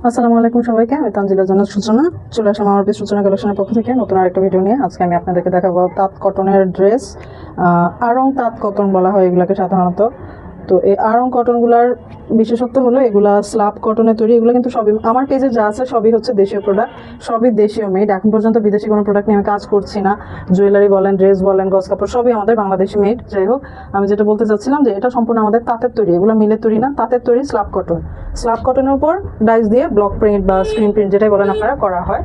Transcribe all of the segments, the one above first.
আসসালামু আলাইকুম সবাইকে। আমি তানজিলা জান্নাত সূচনা চলে আসলাম আমার পেজ সূচনা কালেকশনের পক্ষ থেকে নতুন আরেকটা ভিডিও নিয়ে। আজকে আমি আপনাদেরকে দেখাবো তাঁত কটনের ড্রেস। আড়ং তাঁত কটন বলা হয় এগুলাকে সাধারণত। তো এই আড়ং কটনগুলার বিশেষত্ব হলো এগুলা স্লাব কটনে তৈরি। এগুলো কিন্তু সবই আমার পেজে যা আছে সবই হচ্ছে দেশীয় প্রোডাক্ট, সবই দেশীয় মেড। এখন পর্যন্ত বিদেশি কোনো প্রোডাক্ট নিয়ে আমি কাজ করছি না। জুয়েলারি বলেন, ড্রেস বলেন, গজ কাপড় সবই আমাদের বাংলাদেশি মেড। যাই হোক, আমি যেটা বলতে চাচ্ছিলাম যে এটা সম্পূর্ণ আমাদের তাঁতের তৈরি, এগুলো মিলের তৈরি না, তাঁতের তৈরি স্লাব কটন। স্লাব কটনের উপর ডাইস দিয়ে ব্লক প্রিন্ট বা স্ক্রিন প্রিন্ট যেটাই বলেন আপনারা করা হয়,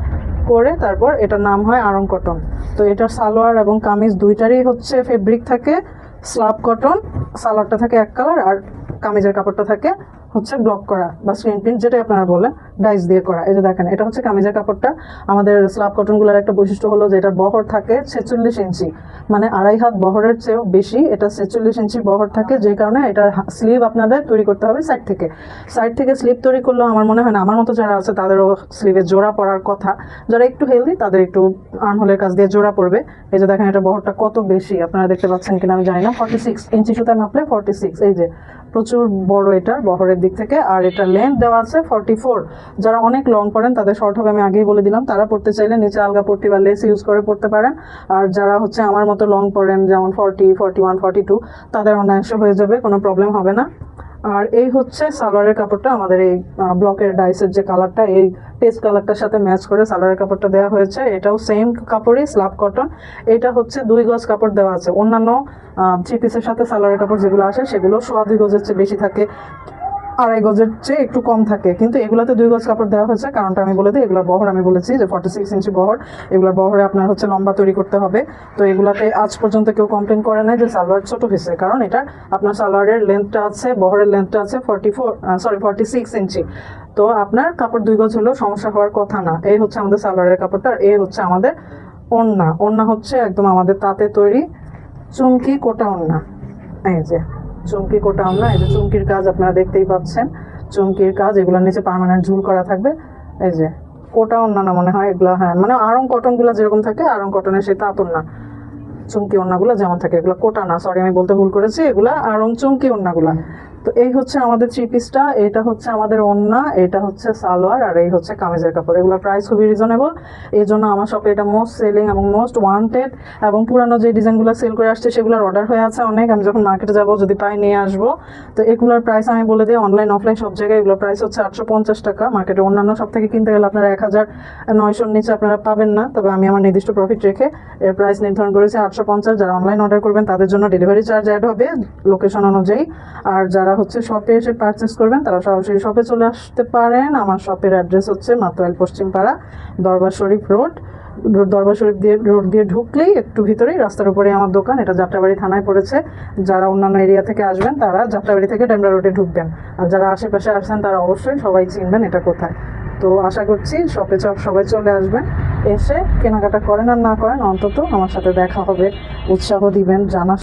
করে তারপর এটার নাম হয় আড়ং কটন। তো এটার সালোয়ার এবং কামিজ দুইটারই হচ্ছে ফেব্রিক থাকে স্লাব কটন। সালোয়ারটা থাকে এক কালার আর কামিজের কাপড়টা থাকে হচ্ছে ব্লক করা বা স্ক্রিন প্রিন্ট যেটাই আপনারা বলেন, ডাইস দিয়ে করা। এই যে দেখেন, এটা হচ্ছে কামিজের কাপড়টা। আমাদের স্লাব কটনগুলোর একটা বৈশিষ্ট্য হলো যে এটার বহর থাকে 46 ইঞ্চি, মানে 2.5 হাত বহরের চেয়েও বেশি। এটা 46 ইঞ্চি বহর থাকে, যে কারণে এটার স্লিভ আপনাদের তৈরি করতে হবে সাইড থেকে। সাইড থেকে স্লিভ তৈরি করলেও আমার মনে হয় না, আমার মতো যারা আছে তাদেরও স্লিভে জোড়া পড়ার কথা। যারা একটু হেলদি তাদের একটু আর্মহোলের কাছ দিয়ে জোড়া পড়বে। এই যে দেখেন, এটা বহরটা কত বেশি আপনারা দেখতে পাচ্ছেন কিনা আমি জানি না। 46 ইঞ্চি সুতায় মাপলে 46। এই যে প্রচুর বড় এটা বহরের দিক থেকে। আর এটা লেন্থ দেওয়া আছে 44। যারা অনেক লং পড়েন তাদের শর্ট হবে, আমি আগেই বলে দিলাম। তারা পড়তে চাইলে নিচে আলগা পট্টি বা লেস ইউজ করে পড়তে পারেন। আর যারা হচ্ছে আমার মতো লং পড়েন, যেমন 40, 41, 42, তাদের অনায়াসে হয়ে যাবে, কোনো প্রবলেম হবে না। আর এই হচ্ছে সালোয়ারের কাপড়টা। আমাদের এই ব্লকের ডাইসের যে কালারটা, এই পেস্ট কালারটার সাথে ম্যাচ করে সালোয়ারের কাপড়টা দেওয়া হয়েছে। এটাও সেম কাপড়ই, স্লাব কটন। এটা হচ্ছে 2 গজ কাপড় দেওয়া আছে। অন্যান্য 3 পিসের সাথে সালোয়ারের কাপড় যেগুলো আসে সেগুলো 2.25 গজের চেয়ে বেশি থাকে, 2.5 গজের চেয়ে একটু কম থাকে। কিন্তু এগুলোতে 2 গজ কাপড় দেওয়া হয়েছে, কারণটা আমি বলে দিই। এগুলোর বহর আমি বলেছি যে 46 ইঞ্চি বহর। এগুলোর বহরে আপনার হচ্ছে লম্বা তৈরি করতে হবে। তো এগুলাতে আজ পর্যন্ত কেউ কমপ্লেন করে নাই যে সালোয়ার ছোট হয়েছে, কারণ এটা আপনার সালোয়ারের লেন্থটা আছে, বহরের লেন্থটা আছে 46 ইঞ্চি। তো আপনার কাপড় 2 গজ হলেও সমস্যা হওয়ার কথা না। এই হচ্ছে আমাদের সালোয়ারের কাপড়টা। আর এই হচ্ছে আমাদের ওড়না। ওড়না হচ্ছে একদম আমাদের তাঁতে তৈরি চুমকি কোটা ওড়না। এই যে চুমকি কোটা ওড়না, এই যে চুমকির কাজ আপনারা দেখতেই পাচ্ছেন। চুমকির কাজ, এগুলোর নিচে পার্মানেন্ট ঝুল করা থাকবে। এই যে কোটা ওড়না না মনে হয় এগুলো, হ্যাঁ মানে আড়ং কটনগুলো যেরকম থাকে, আড়ং কটনের সেই তাঁত ওড়না চুমকি ওড়নাগুলো যেমন থাকে, এগুলো কোটা না, সরি আমি বলতে ভুল করেছি, এগুলা আড়ং চুমকি ওড়নাগুলা। তো এই হচ্ছে আমাদের 3 পিসটা। এটা হচ্ছে আমাদের ওড়না, এটা হচ্ছে সালোয়ার, আর এই হচ্ছে কামিজের কাপড়। এগুলোর প্রাইস খুবই রিজনেবল, এই জন্য আমার শপে এটা মোস্ট সেলিং এবং মোস্ট ওয়ান্টেড। এবং পুরানো যে ডিজাইনগুলো সেল করে আসছে সেগুলোর অর্ডার হয়ে আছে অনেক। আমি যখন মার্কেটে যাবো যদি পাই নিয়ে আসবো। তো এগুলোর প্রাইস আমি বলে দিই, অনলাইন অফলাইন সব জায়গায় এগুলোর প্রাইস হচ্ছে 850 টাকা। মার্কেটে অন্যান্য সব থেকে কিনতে গেলে আপনারা 1900-র নিচে আপনারা পাবেন না। তবে আমি আমার নির্দিষ্ট প্রফিট রেখে এর প্রাইস নির্ধারণ করেছি 850। যারা অনলাইন অর্ডার করবেন তাদের জন্য ডেলিভারি চার্জ অ্যাড হবে লোকেশন অনুযায়ী। আর যারা হচ্ছে শপে এসে পারচেস করবেন তারা সরাসরি শপে চলে আসতে পারেন। আমার শপের অ্যাড্রেস হচ্ছে মাতোয়াইল পশ্চিমপাড়া, দরবার শরীফ রোড। দরবার শরীফ রোড দিয়ে ঢুকলেই একটু ভিতরেই রাস্তার উপরেই আমার দোকান। এটা যাত্রাবাড়ি থানায় পড়েছে। যারা অন্যান্য এরিয়া থেকে আসবেন তারা যাত্রাবাড়ি থেকে ডেমরা রোডে ঢুকবেন। আর যারা আশেপাশে আসছেন তারা অবশ্যই সবাই চিনবেন এটা কোথায়। তো আশা করছি শপে সবাই চলে আসবেন, এসে কেনাকাটা করেন আর না করেন অন্তত আমার সাথে দেখা হবে, উৎসাহ দিবেন, জানা